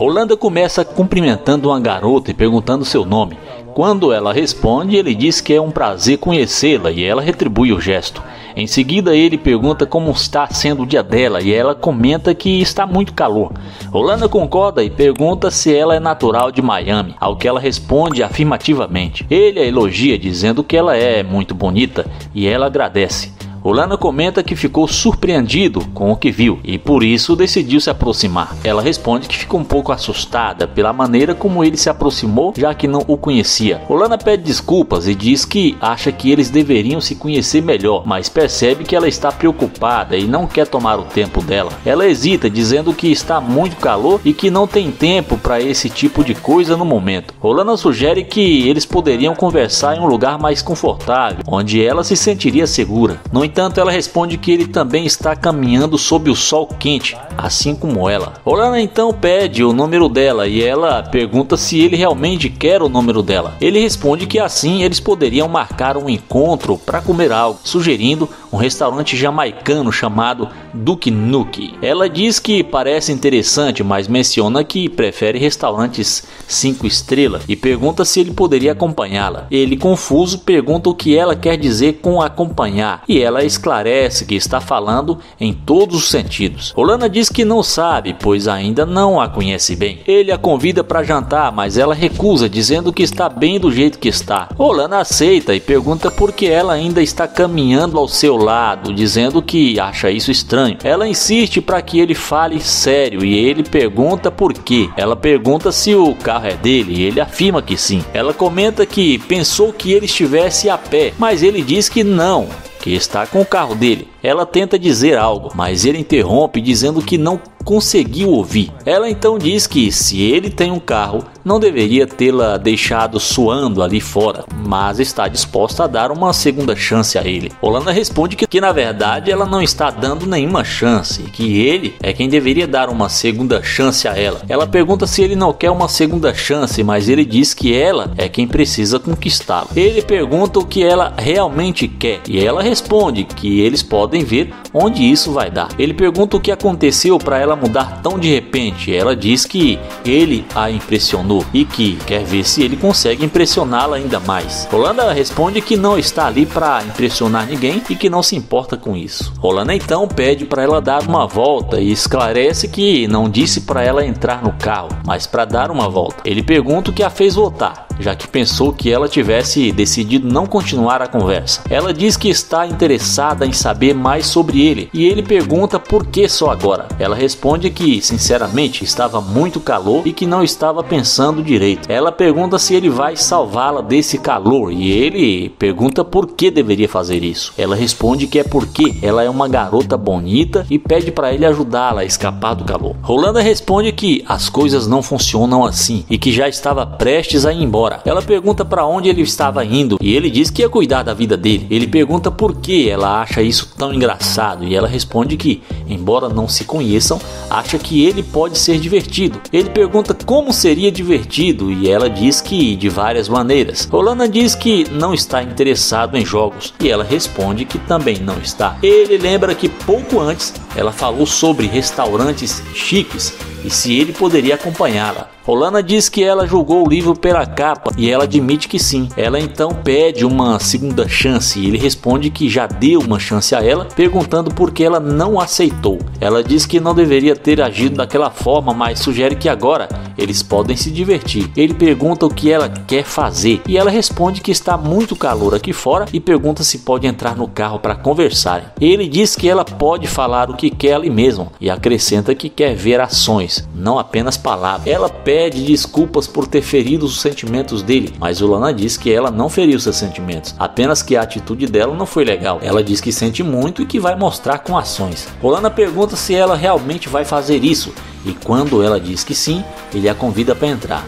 Rolanda começa cumprimentando uma garota e perguntando seu nome. Quando ela responde, ele diz que é um prazer conhecê-la e ela retribui o gesto. Em seguida, ele pergunta como está sendo o dia dela e ela comenta que está muito calor. Rolanda concorda e pergunta se ela é natural de Miami, ao que ela responde afirmativamente. Ele a elogia dizendo que ela é muito bonita e ela agradece. Rolanda comenta que ficou surpreendido com o que viu e por isso decidiu se aproximar. Ela responde que ficou um pouco assustada pela maneira como ele se aproximou, já que não o conhecia. Rolanda pede desculpas e diz que acha que eles deveriam se conhecer melhor, mas percebe que ela está preocupada e não quer tomar o tempo dela. Ela hesita, dizendo que está muito calor e que não tem tempo para esse tipo de coisa no momento. Rolanda sugere que eles poderiam conversar em um lugar mais confortável, onde ela se sentiria segura. No entanto, ela responde que ele também está caminhando sob o sol quente, assim como ela. Rolanda então pede o número dela e ela pergunta se ele realmente quer o número dela. Ele responde que assim eles poderiam marcar um encontro para comer algo, sugerindo um restaurante jamaicano chamado Duck Nuke. Ela diz que parece interessante, mas menciona que prefere restaurantes 5 estrelas e pergunta se ele poderia acompanhá-la. Ele, confuso, pergunta o que ela quer dizer com acompanhar e ela esclarece que está falando em todos os sentidos. Rolanda diz que não sabe, pois ainda não a conhece bem. Ele a convida para jantar, mas ela recusa, dizendo que está bem do jeito que está. Rolanda aceita e pergunta por que ela ainda está caminhando ao seu lado, dizendo que acha isso estranho. Ela insiste para que ele fale sério e ele pergunta por quê. Ela pergunta se o carro é dele e ele afirma que sim. Ela comenta que pensou que ele estivesse a pé, mas ele diz que não, que está com o carro dele. Ela tenta dizer algo, mas ele interrompe dizendo que não conseguiu ouvir. Ela então diz que se ele tem um carro, não deveria tê-la deixado suando ali fora, mas está disposta a dar uma segunda chance a ele. Rolanda responde que na verdade ela não está dando nenhuma chance, que ele é quem deveria dar uma segunda chance a ela. Ela pergunta se ele não quer uma segunda chance, mas ele diz que ela é quem precisa conquistá-lo. Ele pergunta o que ela realmente quer e ela responde que eles podem ver onde isso vai dar. Ele pergunta o que aconteceu para ela mudar tão de repente. Ela diz que ele a impressionou e que quer ver se ele consegue impressioná-la ainda mais. Rolanda responde que não está ali para impressionar ninguém e que não se importa com isso. Rolanda então pede para ela dar uma volta e esclarece que não disse para ela entrar no carro, mas para dar uma volta. Ele pergunta o que a fez voltar, já que pensou que ela tivesse decidido não continuar a conversa. Ela diz que está interessada em saber mais sobre ele e ele pergunta por que só agora. Ela responde que sinceramente estava muito calor e que não estava pensando direito. Ela pergunta se ele vai salvá-la desse calor e ele pergunta por que deveria fazer isso. Ela responde que é porque ela é uma garota bonita e pede para ele ajudá-la a escapar do calor. Rolanda responde que as coisas não funcionam assim e que já estava prestes a ir embora. Ela pergunta para onde ele estava indo e ele diz que ia cuidar da vida dele. Ele pergunta por que ela acha isso tão engraçado e ela responde que, embora não se conheçam, acha que ele pode ser divertido. Ele pergunta como seria divertido e ela diz que de várias maneiras. Rolanda diz que não está interessado em jogos e ela responde que também não está. Ele lembra que pouco antes ela falou sobre restaurantes chiques e se ele poderia acompanhá-la. Rolanda diz que ela julgou o livro pela capa e ela admite que sim. Ela então pede uma segunda chance e ele responde que já deu uma chance a ela, perguntando por que ela não aceitou. Ela diz que não deveria ter agido daquela forma, mas sugere que agora eles podem se divertir. Ele pergunta o que ela quer fazer e ela responde que está muito calor aqui fora e pergunta se pode entrar no carro para conversarem. Ele diz que ela pode falar o que quer ali mesmo e acrescenta que quer ver ações, não apenas palavras. Ela pede desculpas por ter ferido os sentimentos dele, mas Rolanda diz que ela não feriu seus sentimentos, apenas que a atitude dela não foi legal. Ela diz que sente muito e que vai mostrar com ações. Rolanda pergunta se ela realmente vai fazer isso e quando ela diz que sim, ele a convida para entrar.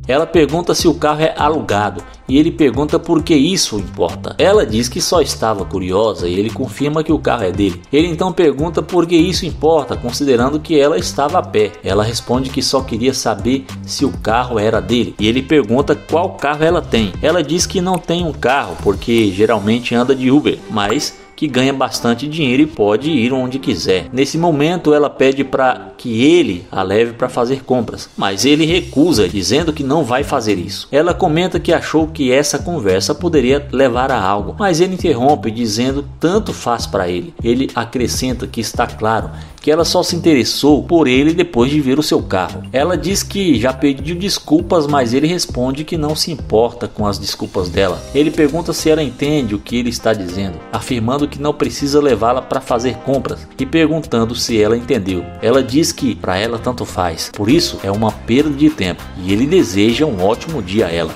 Ela pergunta se o carro é alugado e ele pergunta por que isso importa. Ela diz que só estava curiosa e ele confirma que o carro é dele. Ele então pergunta por que isso importa, considerando que ela estava a pé. Ela responde que só queria saber se o carro era dele e ele pergunta qual carro ela tem. Ela diz que não tem um carro porque geralmente anda de Uber, mas que ganha bastante dinheiro e pode ir onde quiser. Nesse momento ela pede para que ele a leve para fazer compras, mas ele recusa, dizendo que não vai fazer isso. Ela comenta que achou que essa conversa poderia levar a algo, mas ele interrompe dizendo tanto faz para ele. Ele acrescenta que está claro que ela só se interessou por ele depois de ver o seu carro. Ela diz que já pediu desculpas, mas ele responde que não se importa com as desculpas dela. Ele pergunta se ela entende o que ele está dizendo, afirmando que não precisa levá-la para fazer compras e perguntando se ela entendeu. Ela diz que para ela tanto faz, por isso é uma perda de tempo, e ele deseja um ótimo dia a ela.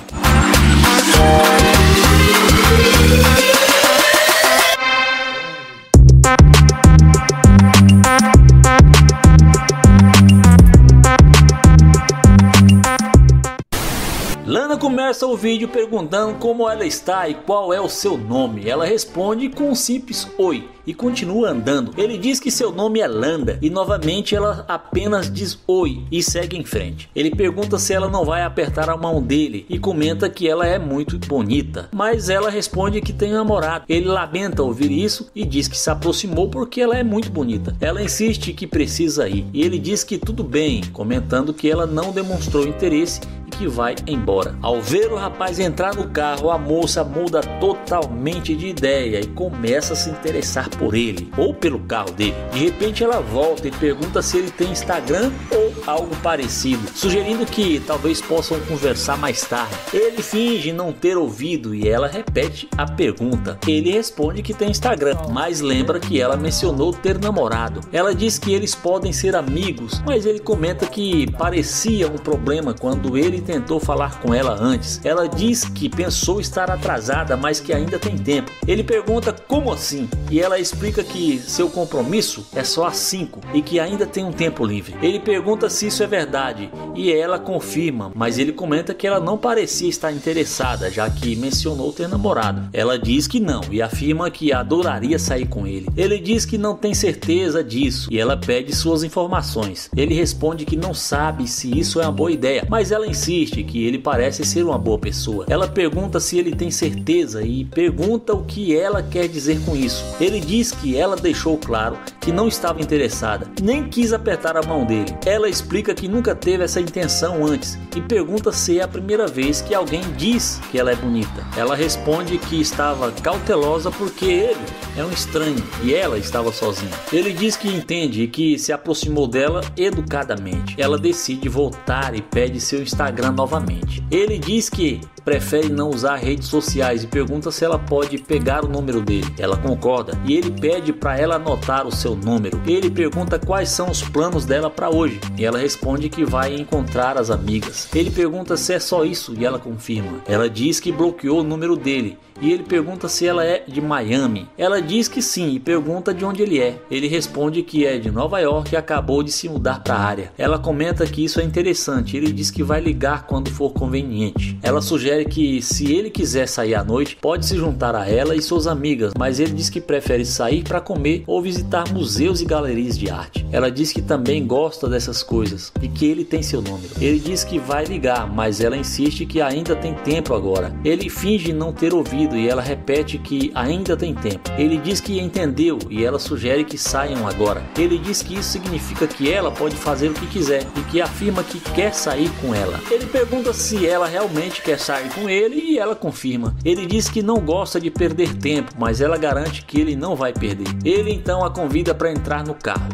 Lana começa o vídeo perguntando como ela está e qual é o seu nome. Ela responde com um simples oi e continua andando. Ele diz que seu nome é Landa e novamente ela apenas diz oi e segue em frente. Ele pergunta se ela não vai apertar a mão dele e comenta que ela é muito bonita, mas ela responde que tem namorado. Ele lamenta ouvir isso e diz que se aproximou porque ela é muito bonita. Ela insiste que precisa ir e ele diz que tudo bem, comentando que ela não demonstrou interesse e que vai embora. Ao ver o rapaz entrar no carro, a moça muda totalmente de ideia e começa a se interessar por ele ou pelo carro dele. De repente ela volta e pergunta se ele tem Instagram ou algo parecido, sugerindo que talvez possam conversar mais tarde. Ele finge não ter ouvido e ela repete a pergunta. Ele responde que tem Instagram, mas lembra que ela mencionou ter namorado. Ela diz que eles podem ser amigos, mas ele comenta que parecia um problema quando ele tentou falar com ela antes. Ela diz que pensou estar atrasada, mas que ainda tem tempo. Ele pergunta como assim? E ela explica que seu compromisso é só às 5 e que ainda tem um tempo livre. Ele pergunta se isso é verdade e ela confirma, mas ele comenta que ela não parecia estar interessada, já que mencionou ter namorado. Ela diz que não e afirma que adoraria sair com ele. Ele diz que não tem certeza disso e ela pede suas informações. Ele responde que não sabe se isso é uma boa ideia, mas ela insiste que ele parece ser uma boa pessoa. Ela pergunta se ele tem certeza e pergunta o que ela quer dizer com isso. Ele diz que ela deixou claro que não estava interessada, nem quis apertar a mão dele. Ela explica que nunca teve essa intenção antes e pergunta se é a primeira vez que alguém diz que ela é bonita. Ela responde que estava cautelosa porque ele é um estranho e ela estava sozinha. Ele diz que entende e que se aproximou dela educadamente. Ela decide voltar e pede seu Instagram novamente. Ele diz que prefere não usar redes sociais e pergunta se ela pode pegar o número dele. Ela concorda e ele pede para ela anotar o seu número. Ele pergunta quais são os planos dela para hoje e ela responde que vai encontrar as amigas. Ele pergunta se é só isso e ela confirma. Ela diz que bloqueou o número dele e ele pergunta se ela é de Miami. Ela diz que sim e pergunta de onde ele é. Ele responde que é de Nova York e acabou de se mudar para a área. Ela comenta que isso é interessante. Ele diz que vai ligar quando for conveniente. Ela sugere que se ele quiser sair à noite, pode se juntar a ela e suas amigas, mas ele diz que prefere sair para comer ou visitar museus e galerias de arte. Ela diz que também gosta dessas coisas e que ele tem seu número. Ele diz que vai ligar, mas ela insiste que ainda tem tempo agora. Ele finge não ter ouvido e ela repete que ainda tem tempo. Ele diz que entendeu e ela sugere que saiam agora. Ele diz que isso significa que ela pode fazer o que quiser e que afirma que quer sair com ela. Ele pergunta se ela realmente quer sair com ele e ela confirma. Ele diz que não gosta de perder tempo, mas ela garante que ele não vai perder. Ele então a convida para entrar no carro.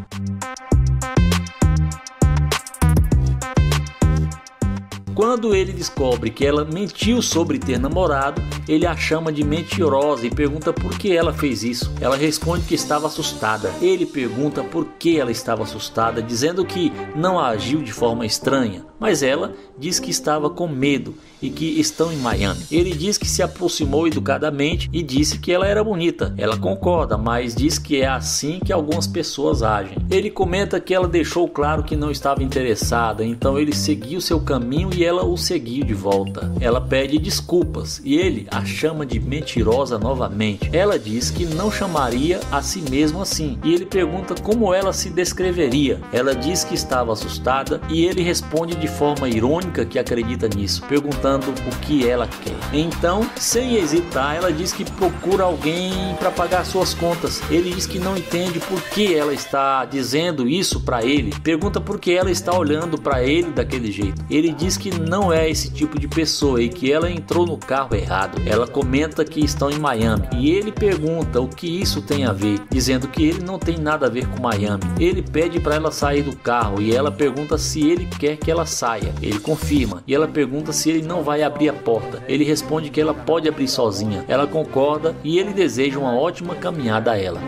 Quando ele descobre que ela mentiu sobre ter namorado, ele a chama de mentirosa e pergunta por que ela fez isso. Ela responde que estava assustada. Ele pergunta por que ela estava assustada, dizendo que não agiu de forma estranha, mas ela diz que estava com medo e que estão em Miami. Ele diz que se aproximou educadamente e disse que ela era bonita. Ela concorda, mas diz que é assim que algumas pessoas agem. Ele comenta que ela deixou claro que não estava interessada, então ele seguiu seu caminho e ela o seguiu de volta. Ela pede desculpas e ele a chama de mentirosa novamente. Ela diz que não chamaria a si mesma assim e ele pergunta como ela se descreveria. Ela diz que estava assustada e ele responde de forma irônica que acredita nisso, perguntando o que ela quer. Então, sem hesitar, ela diz que procura alguém para pagar suas contas. Ele diz que não entende por que ela está dizendo isso para ele. Pergunta por que ela está olhando para ele daquele jeito. Ele diz que não é esse tipo de pessoa e que ela entrou no carro errado. Ela comenta que estão em Miami e ele pergunta o que isso tem a ver, dizendo que ele não tem nada a ver com Miami. Ele pede para ela sair do carro e ela pergunta se ele quer que ela saia. Ele confirma e ela pergunta se ele não vai abrir a porta. Ele responde que ela pode abrir sozinha. Ela concorda e ele deseja uma ótima caminhada a ela.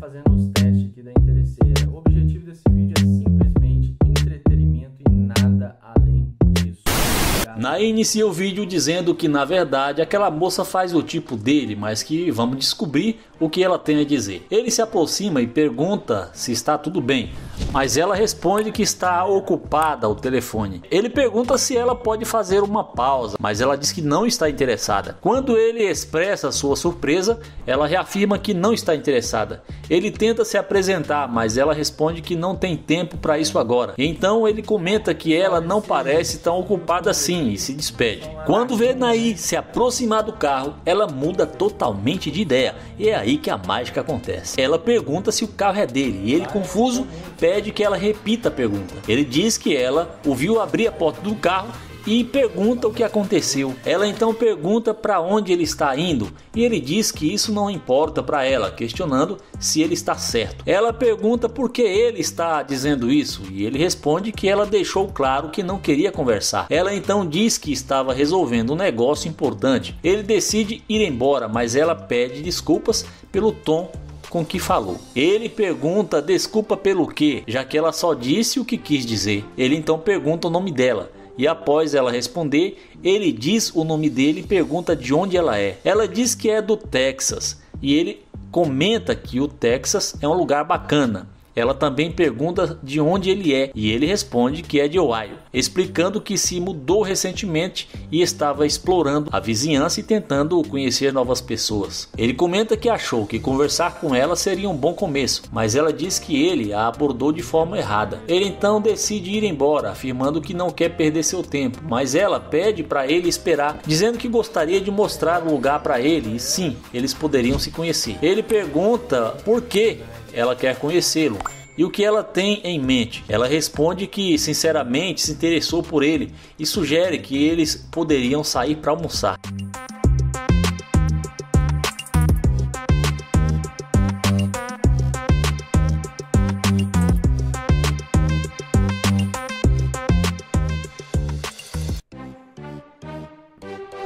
Fazendo os testes aqui da interesseira. O objetivo desse vídeo é simplesmente entretenimento e nada além disso. Naí inicia o vídeo dizendo que na verdade aquela moça faz o tipo dele, mas que vamos descobrir o que ela tem a dizer. Ele se aproxima e pergunta se está tudo bem, mas ela responde que está ocupada ao telefone. Ele pergunta se ela pode fazer uma pausa, mas ela diz que não está interessada. Quando ele expressa sua surpresa, ela reafirma que não está interessada. Ele tenta se apresentar, mas ela responde que não tem tempo para isso agora. Então ele comenta que ela não parece tão ocupada assim e se despede. Quando vê Naí se aproximar do carro, ela muda totalmente de ideia e é aí que a mágica acontece. Ela pergunta se o carro é dele e ele, confuso, pede que ela repita a pergunta. Ele diz que ela o viu abrir a porta do carro e pergunta o que aconteceu. Ela então pergunta para onde ele está indo e ele diz que isso não importa para ela, questionando se ele está certo. Ela pergunta por que ele está dizendo isso e ele responde que ela deixou claro que não queria conversar. Ela então diz que estava resolvendo um negócio importante. Ele decide ir embora, mas ela pede desculpas pelo tom com que falou. Ele pergunta desculpa pelo quê, já que ela só disse o que quis dizer. Ele então pergunta o nome dela. E após ela responder, ele diz o nome dele e pergunta de onde ela é. Ela diz que é do Texas e ele comenta que o Texas é um lugar bacana. Ela também pergunta de onde ele é e ele responde que é de Ohio, explicando que se mudou recentemente e estava explorando a vizinhança e tentando conhecer novas pessoas. Ele comenta que achou que conversar com ela seria um bom começo, mas ela diz que ele a abordou de forma errada. Ele então decide ir embora, afirmando que não quer perder seu tempo, mas ela pede para ele esperar, dizendo que gostaria de mostrar o lugar para ele e sim, eles poderiam se conhecer. Ele pergunta por que ela quer conhecê-lo e o que ela tem em mente. Ela responde que sinceramente se interessou por ele e sugere que eles poderiam sair para almoçar.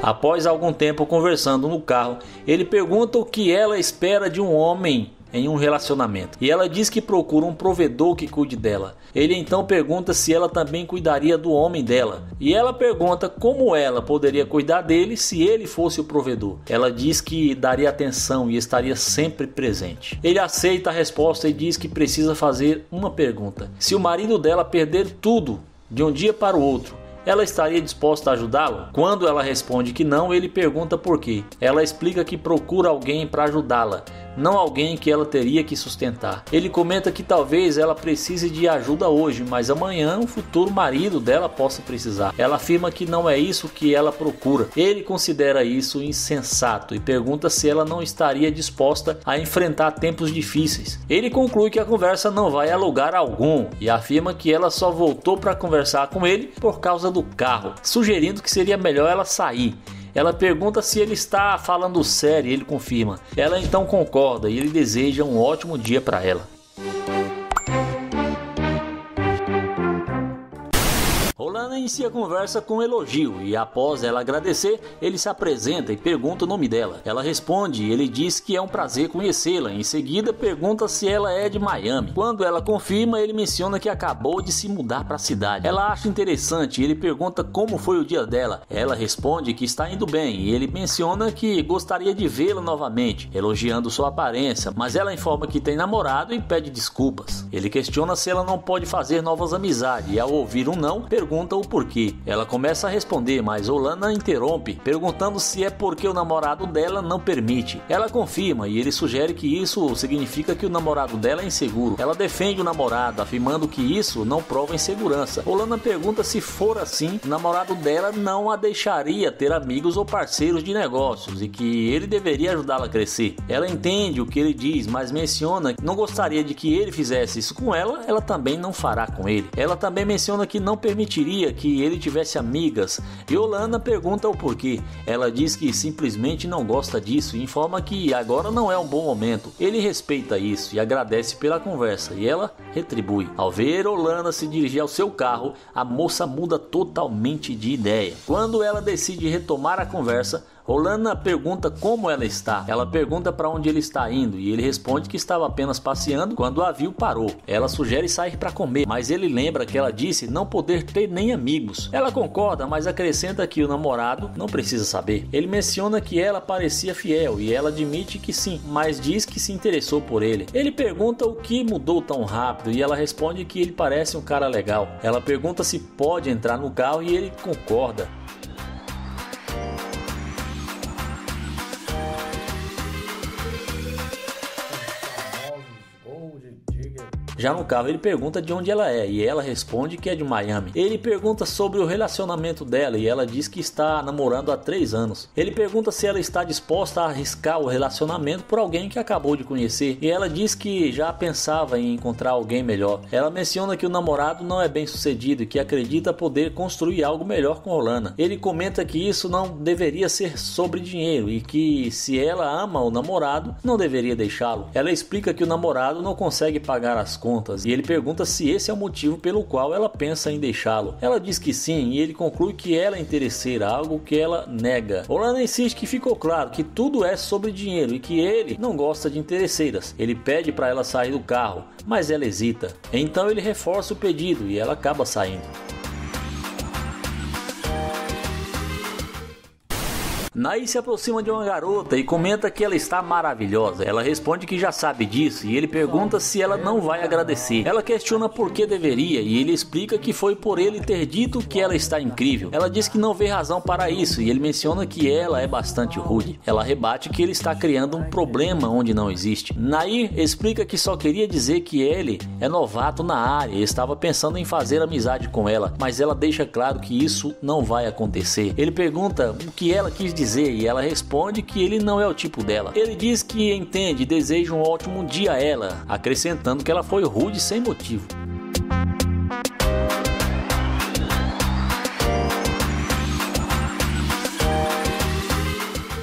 Após algum tempo conversando no carro, ele pergunta o que ela espera de um homem em um relacionamento e ela diz que procura um provedor que cuide dela. Ele então pergunta se ela também cuidaria do homem dela e ela pergunta como ela poderia cuidar dele se ele fosse o provedor. Ela diz que daria atenção e estaria sempre presente. Ele aceita a resposta e diz que precisa fazer uma pergunta: se o marido dela perder tudo de um dia para o outro, ela estaria disposta a ajudá-lo? Quando ela responde que não, ele pergunta por quê. Ela explica que procura alguém para ajudá-la, não alguém que ela teria que sustentar. Ele comenta que talvez ela precise de ajuda hoje, mas amanhã o futuro marido dela possa precisar. Ela afirma que não é isso que ela procura. Ele considera isso insensato e pergunta se ela não estaria disposta a enfrentar tempos difíceis. Ele conclui que a conversa não vai a lugar algum e afirma que ela só voltou para conversar com ele por causa do carro, sugerindo que seria melhor ela sair. Ela pergunta se ele está falando sério e ele confirma. Ela então concorda e ele deseja um ótimo dia para ela. Rolando inicia a conversa com um elogio e após ela agradecer, ele se apresenta e pergunta o nome dela. Ela responde e ele diz que é um prazer conhecê-la. Em seguida pergunta se ela é de Miami. Quando ela confirma, ele menciona que acabou de se mudar para a cidade. Ela acha interessante e ele pergunta como foi o dia dela. Ela responde que está indo bem e ele menciona que gostaria de vê-la novamente, elogiando sua aparência, mas ela informa que tem namorado e pede desculpas. Ele questiona se ela não pode fazer novas amizades e ao ouvir um não, pergunta o porquê. Ela começa a responder, mas Olana interrompe, perguntando se é porque o namorado dela não permite. Ela confirma e ele sugere que isso significa que o namorado dela é inseguro. Ela defende o namorado, afirmando que isso não prova insegurança. Olana pergunta se for assim, o namorado dela não a deixaria ter amigos ou parceiros de negócios e que ele deveria ajudá-la a crescer. Ela entende o que ele diz, mas menciona que não gostaria de que ele fizesse isso com ela, ela também não fará com ele. Ela também menciona que não permitiria que ele tivesse amigas e Olana pergunta o porquê. Ela diz que simplesmente não gosta disso e informa que agora não é um bom momento. Ele respeita isso e agradece pela conversa e ela retribui. Ao ver Olana se dirigir ao seu carro, a moça muda totalmente de ideia. Quando ela decide retomar a conversa, Olana pergunta como ela está. Ela pergunta para onde ele está indo e ele responde que estava apenas passeando quando a viu parou. Ela sugere sair para comer, mas ele lembra que ela disse não poder ter nem amigos. Ela concorda, mas acrescenta que o namorado não precisa saber. Ele menciona que ela parecia fiel e ela admite que sim, mas diz que se interessou por ele. Ele pergunta o que mudou tão rápido e ela responde que ele parece um cara legal. Ela pergunta se pode entrar no carro e ele concorda. Já no carro ele pergunta de onde ela é e ela responde que é de Miami. Ele pergunta sobre o relacionamento dela e ela diz que está namorando há 3 anos. Ele pergunta se ela está disposta a arriscar o relacionamento por alguém que acabou de conhecer e ela diz que já pensava em encontrar alguém melhor. Ela menciona que o namorado não é bem sucedido e que acredita poder construir algo melhor com Olana. Ele comenta que isso não deveria ser sobre dinheiro e que se ela ama o namorado, não deveria deixá-lo. Ela explica que o namorado não consegue pagar as contas e ele pergunta se esse é o motivo pelo qual ela pensa em deixá-lo. Ela diz que sim e ele conclui que ela é interesseira, algo que ela nega. Olana insiste que ficou claro que tudo é sobre dinheiro e que ele não gosta de interesseiras. Ele pede para ela sair do carro, mas ela hesita. Então ele reforça o pedido e ela acaba saindo. Nair se aproxima de uma garota e comenta que ela está maravilhosa. Ela responde que já sabe disso e ele pergunta se ela não vai agradecer. Ela questiona por que deveria e ele explica que foi por ele ter dito que ela está incrível. Ela diz que não vê razão para isso e ele menciona que ela é bastante rude. Ela rebate que ele está criando um problema onde não existe. Nair explica que só queria dizer que ele é novato na área e estava pensando em fazer amizade com ela, mas ela deixa claro que isso não vai acontecer. Ele pergunta o que ela quis dizer e ela responde que ele não é o tipo dela. Ele diz que entende e deseja um ótimo dia a ela, acrescentando que ela foi rude sem motivo.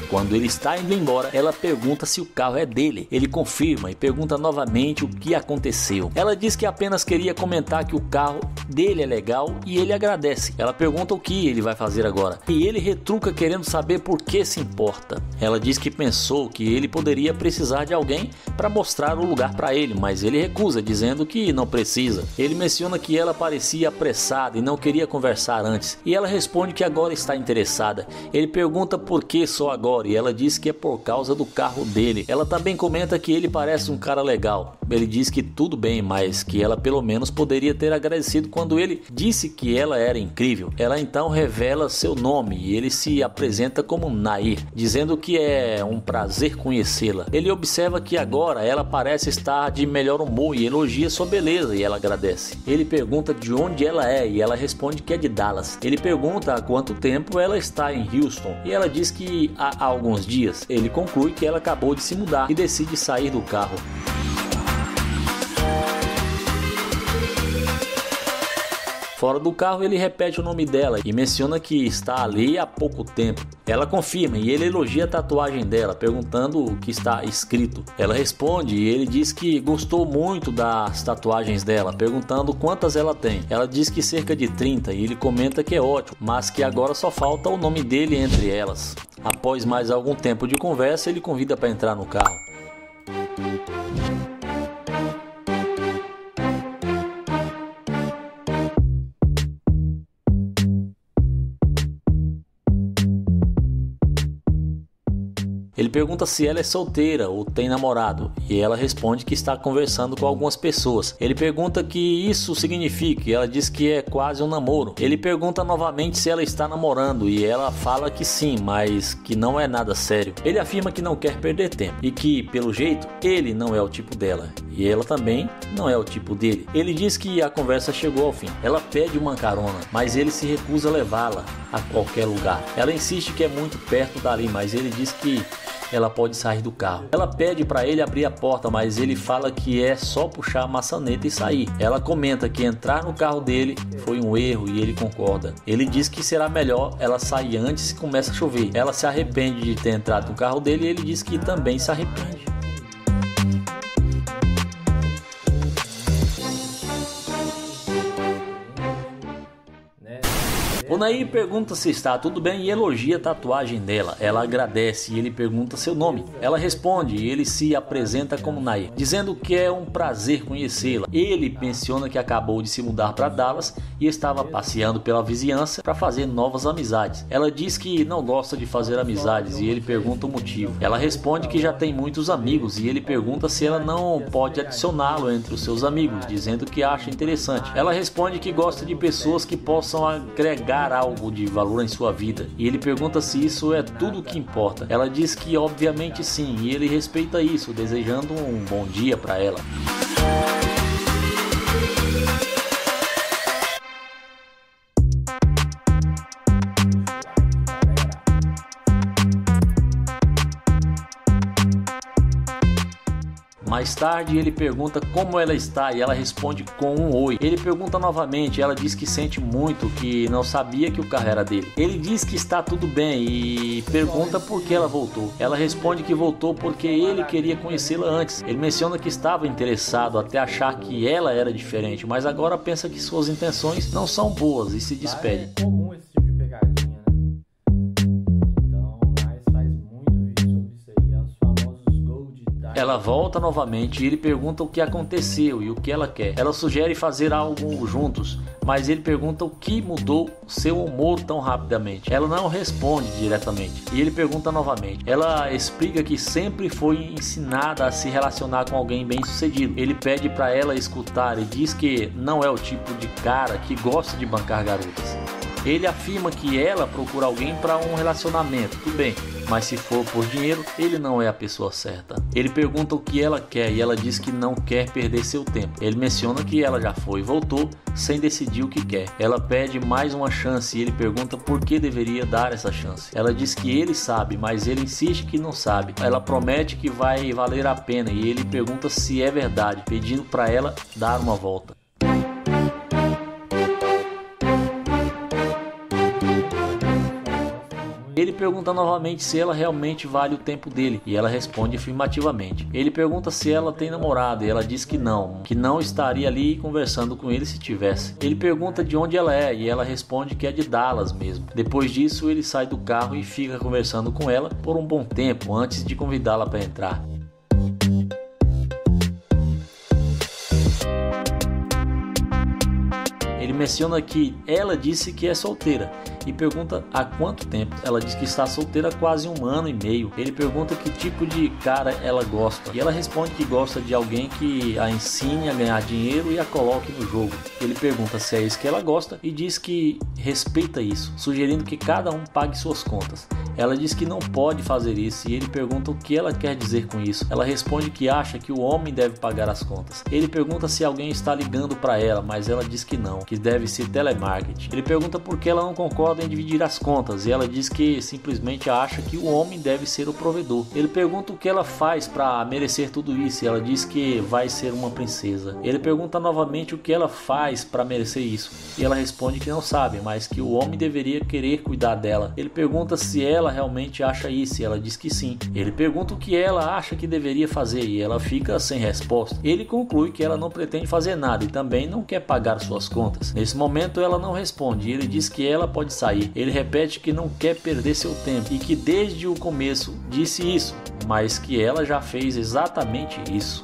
Quando ele está indo embora, ela pergunta se o carro é dele. Ele confirma e pergunta novamente o que aconteceu. Ela diz que apenas queria comentar que o carro dele é legal e ele agradece. Ela pergunta o que ele vai fazer agora e ele retruca querendo saber por que se importa. Ela diz que pensou que ele poderia precisar de alguém para mostrar o lugar para ele, mas ele recusa, dizendo que não precisa. Ele menciona que ela parecia apressada e não queria conversar antes e ela responde que agora está interessada. Ele pergunta por que só agora e ela diz que é por causa do carro dele. Ela também comenta que ele parece um cara legal. Ele diz que tudo bem, mas que ela pelo menos poderia ter agradecido quando ele disse que ela era incrível. Ela então revela seu nome e ele se apresenta como Nair, dizendo que é um prazer conhecê-la. Ele observa que agora ela parece estar de melhor humor e elogia sua beleza e ela agradece. Ele pergunta de onde ela é e ela responde que é de Dallas. Ele pergunta há quanto tempo ela está em Houston e ela diz que há alguns dias. Ele conclui que ela acabou de se mudar e decide sair do carro. Fora do carro ele repete o nome dela e menciona que está ali há pouco tempo. Ela confirma e ele elogia a tatuagem dela, perguntando o que está escrito. Ela responde e ele diz que gostou muito das tatuagens dela, perguntando quantas ela tem. Ela diz que cerca de 30 e ele comenta que é ótimo, mas que agora só falta o nome dele entre elas. Após mais algum tempo de conversa, ele convida para entrar no carro. Ele pergunta se ela é solteira ou tem namorado e ela responde que está conversando com algumas pessoas. Ele pergunta que isso significa e ela diz que é quase um namoro. Ele pergunta novamente se ela está namorando e ela fala que sim, mas que não é nada sério. Ele afirma que não quer perder tempo e que, pelo jeito, ele não é o tipo dela e ela também não é o tipo dele. Ele diz que a conversa chegou ao fim. Ela pede uma carona, mas ele se recusa a levá-la a qualquer lugar. Ela insiste que é muito perto dali, mas ele diz que ela pode sair do carro. Ela pede para ele abrir a porta, mas ele fala que é só puxar a maçaneta e sair. Ela comenta que entrar no carro dele foi um erro e ele concorda. Ele diz que será melhor ela sair antes que comece a chover. Ela se arrepende de ter entrado no carro dele e ele diz que também se arrepende. O Nair pergunta se está tudo bem e elogia a tatuagem dela. Ela agradece e ele pergunta seu nome. Ela responde e ele se apresenta como Nair, dizendo que é um prazer conhecê-la. Ele menciona que acabou de se mudar para Dallas e estava passeando pela vizinhança para fazer novas amizades. Ela diz que não gosta de fazer amizades e ele pergunta o motivo. Ela responde que já tem muitos amigos e ele pergunta se ela não pode adicioná-lo entre os seus amigos, dizendo que acha interessante. Ela responde que gosta de pessoas que possam agregar algo de valor em sua vida e ele pergunta se isso é tudo o que importa. Ela diz que obviamente sim e ele respeita isso, desejando um bom dia para ela. Mais tarde ele pergunta como ela está e ela responde com um oi. Ele pergunta novamente, ela diz que sente muito, que não sabia que o carro era dele. Ele diz que está tudo bem e pergunta por que ela voltou. Ela responde que voltou porque ele queria conhecê-la antes. Ele menciona que estava interessado até achar que ela era diferente, mas agora pensa que suas intenções não são boas e se despede. É comum esse tipo de pegadinha, né? Então, mas faz muito vídeo sobre isso aí, é os famosos Gold Diamond. Ela volta novamente e ele pergunta o que aconteceu e o que ela quer. Ela sugere fazer algo juntos, mas ele pergunta o que mudou seu humor tão rapidamente. Ela não responde diretamente e ele pergunta novamente. Ela explica que sempre foi ensinada a se relacionar com alguém bem sucedido. Ele pede para ela escutar e diz que não é o tipo de cara que gosta de bancar garotas. Ele afirma que ela procura alguém para um relacionamento, tudo bem, mas se for por dinheiro, ele não é a pessoa certa. Ele pergunta o que ela quer e ela diz que não quer perder seu tempo. Ele menciona que ela já foi e voltou sem decidir o que quer. Ela pede mais uma chance e ele pergunta por que deveria dar essa chance. Ela diz que ele sabe, mas ele insiste que não sabe. Ela promete que vai valer a pena e ele pergunta se é verdade, pedindo para ela dar uma volta. Ele pergunta novamente se ela realmente vale o tempo dele e ela responde afirmativamente. Ele pergunta se ela tem namorado e ela diz que não estaria ali conversando com ele se tivesse. Ele pergunta de onde ela é e ela responde que é de Dallas mesmo. Depois disso ele sai do carro e fica conversando com ela por um bom tempo antes de convidá-la para entrar. Ele menciona que ela disse que é solteira e pergunta há quanto tempo. Ela diz que está solteira há quase 1 ano e meio. Ele pergunta que tipo de cara ela gosta e ela responde que gosta de alguém que a ensine a ganhar dinheiro e a coloque no jogo. Ele pergunta se é isso que ela gosta e diz que respeita isso, sugerindo que cada um pague suas contas. Ela diz que não pode fazer isso e ele pergunta o que ela quer dizer com isso. Ela responde que acha que o homem deve pagar as contas. Ele pergunta se alguém está ligando para ela, mas ela diz que não, que deve ser telemarketing. Ele pergunta por que ela não concorda em dividir as contas e ela diz que simplesmente acha que o homem deve ser o provedor. Ele pergunta o que ela faz para merecer tudo isso e ela diz que vai ser uma princesa. Ele pergunta novamente o que ela faz para merecer isso e ela responde que não sabe, mas que o homem deveria querer cuidar dela. Ele pergunta se ela realmente acha isso e ela diz que sim. Ele pergunta o que ela acha que deveria fazer e ela fica sem resposta. Ele conclui que ela não pretende fazer nada e também não quer pagar suas contas. Nesse momento ela não responde e ele diz que ela pode sair. Ele repete que não quer perder seu tempo e que desde o começo disse isso, mas que ela já fez exatamente isso.